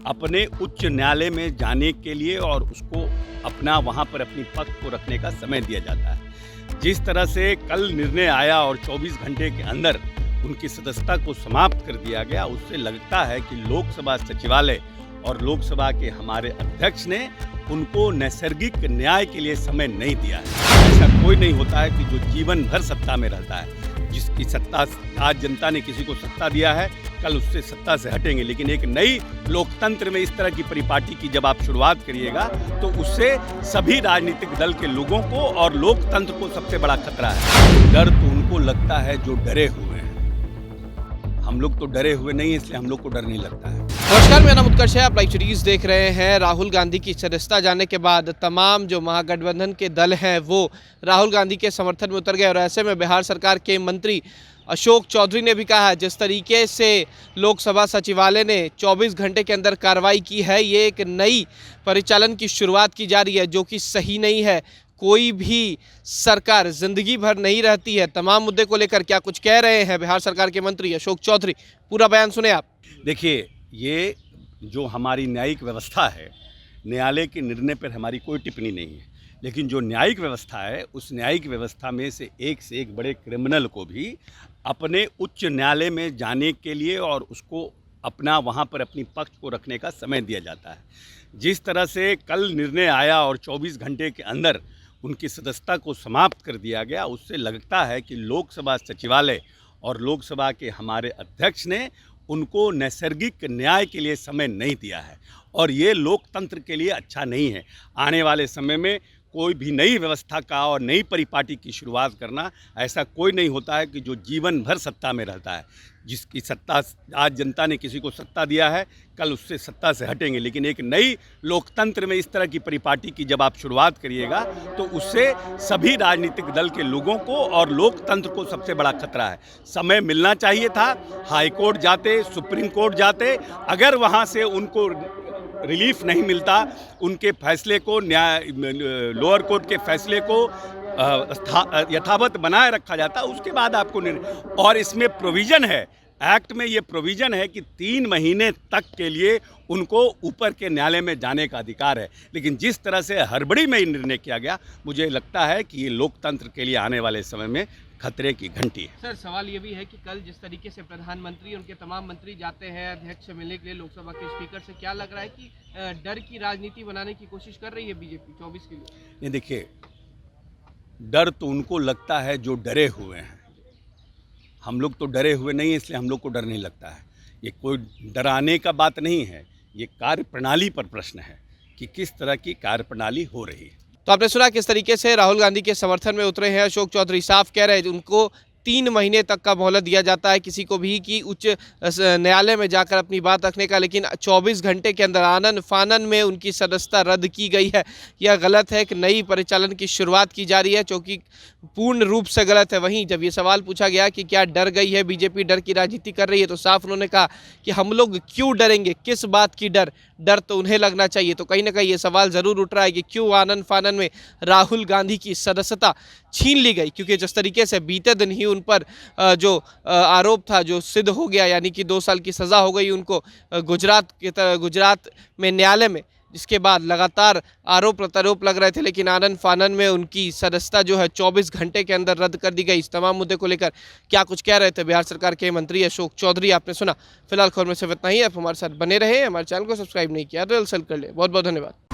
अपने उच्च न्यायालय में जाने के लिए और उसको अपना वहाँ पर अपनी पक्ष को रखने का समय दिया जाता है। जिस तरह से कल निर्णय आया और 24 घंटे के अंदर उनकी सदस्यता को समाप्त कर दिया गया, उससे लगता है कि लोकसभा सचिवालय और लोकसभा के हमारे अध्यक्ष ने उनको नैसर्गिक न्याय के लिए समय नहीं दिया है। ऐसा कोई नहीं होता है कि जो जीवन भर सत्ता में रहता है, जिसकी सत्ता आज जनता ने किसी को सत्ता दिया है, कल उससे सत्ता से हटेंगे। लेकिन एक नई लोकतंत्र में इस तरह की परिपाटी की जब आप शुरुआत करिएगा तो उससे सभी राजनीतिक दल के लोगों को और लोकतंत्र को सबसे बड़ा खतरा है। डर तो उनको लगता है जो डरे हुए हैं। हम लोग तो डरे हुए नहीं, इसलिए हम लोग को डर नहीं लगता है। नमस्कार, मेरा नाम उत्कर्ष है। आप लाइव सीरीज देख रहे हैं। राहुल गांधी की सदस्यता जाने के बाद तमाम जो महागठबंधन के दल हैं वो राहुल गांधी के समर्थन में उतर गए और ऐसे में बिहार सरकार के मंत्री अशोक चौधरी ने भी कहा है, जिस तरीके से लोकसभा सचिवालय ने 24 घंटे के अंदर कार्रवाई की है, ये एक नई परिचालन की शुरुआत की जा रही है जो कि सही नहीं है। कोई भी सरकार जिंदगी भर नहीं रहती है। तमाम मुद्दे को लेकर क्या कुछ कह रहे हैं बिहार सरकार के मंत्री अशोक चौधरी, पूरा बयान सुने आप। देखिए, ये जो हमारी न्यायिक व्यवस्था है, न्यायालय के निर्णय पर हमारी कोई टिप्पणी नहीं है, लेकिन जो न्यायिक व्यवस्था है उस न्यायिक व्यवस्था में से एक बड़े क्रिमिनल को भी अपने उच्च न्यायालय में जाने के लिए और उसको अपना वहाँ पर अपनी पक्ष को रखने का समय दिया जाता है। जिस तरह से कल निर्णय आया और 24 घंटे के अंदर उनकी सदस्यता को समाप्त कर दिया गया, उससे लगता है कि लोकसभा सचिवालय और लोकसभा के हमारे अध्यक्ष ने उनको नैसर्गिक न्याय के लिए समय नहीं दिया है और ये लोकतंत्र के लिए अच्छा नहीं है। आने वाले समय में कोई भी नई व्यवस्था का और नई परिपाटी की शुरुआत करना, ऐसा कोई नहीं होता है कि जो जीवन भर सत्ता में रहता है, जिसकी सत्ता आज जनता ने किसी को सत्ता दिया है, कल उससे सत्ता से हटेंगे। लेकिन एक नई लोकतंत्र में इस तरह की परिपाटी की जब आप शुरुआत करिएगा तो उससे सभी राजनीतिक दल के लोगों को और लोकतंत्र को सबसे बड़ा खतरा है। समय मिलना चाहिए था, हाई कोर्ट जाते, सुप्रीम कोर्ट जाते, अगर वहाँ से उनको रिलीफ नहीं मिलता, उनके फैसले को लोअर कोर्ट के फैसले को यथावत बनाए रखा जाता, उसके बाद आपको और इसमें प्रोविज़न है, एक्ट में ये प्रोविज़न है कि 3 महीने तक के लिए उनको ऊपर के न्यायालय में जाने का अधिकार है। लेकिन जिस तरह से हड़बड़ी में निर्णय किया गया, मुझे लगता है कि ये लोकतंत्र के लिए आने वाले समय में खतरे की घंटी है। सर, सवाल ये भी है कि कल जिस तरीके से प्रधानमंत्री उनके तमाम मंत्री जाते हैं अध्यक्ष से मिलने के लिए लोकसभा के स्पीकर से, क्या लग रहा है कि डर की राजनीति बनाने की कोशिश कर रही है बीजेपी 24 के लिए? ये देखिए, डर तो उनको लगता है जो डरे हुए हैं। हम लोग तो डरे हुए नहीं, इसलिए हम लोग को डर नहीं लगता है। ये कोई डराने का बात नहीं है, ये कार्यप्रणाली पर प्रश्न है कि किस तरह की कार्यप्रणाली हो रही है। तो आपने सुना किस तरीके से राहुल गांधी के समर्थन में उतरे हैं अशोक चौधरी। साफ कह रहे हैं उनको 3 महीने तक का मोहलत दिया जाता है किसी को भी कि उच्च न्यायालय में जाकर अपनी बात रखने का, लेकिन 24 घंटे के अंदर आनन फानन में उनकी सदस्यता रद्द की गई है। यह गलत है। एक नई परिचालन की शुरुआत की जा रही है जो कि पूर्ण रूप से गलत है। वहीं जब ये सवाल पूछा गया कि क्या डर गई है बीजेपी, डर की राजनीति कर रही है, तो साफ उन्होंने कहा कि हम लोग क्यों डरेंगे, किस बात की डर तो उन्हें लगना चाहिए। तो कहीं ना कहीं ये सवाल ज़रूर उठ रहा है कि क्यों आनन फानन में राहुल गांधी की सदस्यता छीन ली गई, क्योंकि जिस तरीके से बीते दिन ही उन पर जो आरोप था जो सिद्ध हो गया, यानी कि 2 साल की सज़ा हो गई उनको गुजरात में न्यायालय में, जिसके बाद लगातार आरोप प्रत्यारोप लग रहे थे, लेकिन आनन फानन में उनकी सदस्यता जो है 24 घंटे के अंदर रद्द कर दी गई। इस तमाम मुद्दे को लेकर क्या कुछ कह रहे थे बिहार सरकार के मंत्री अशोक चौधरी, आपने सुना। फिलहाल खबर में सिर्फ इतना ही। आप हमारे साथ बने रहे। हमारे चैनल को सब्सक्राइब नहीं किया तो जल्द कर ले। बहुत बहुत धन्यवाद।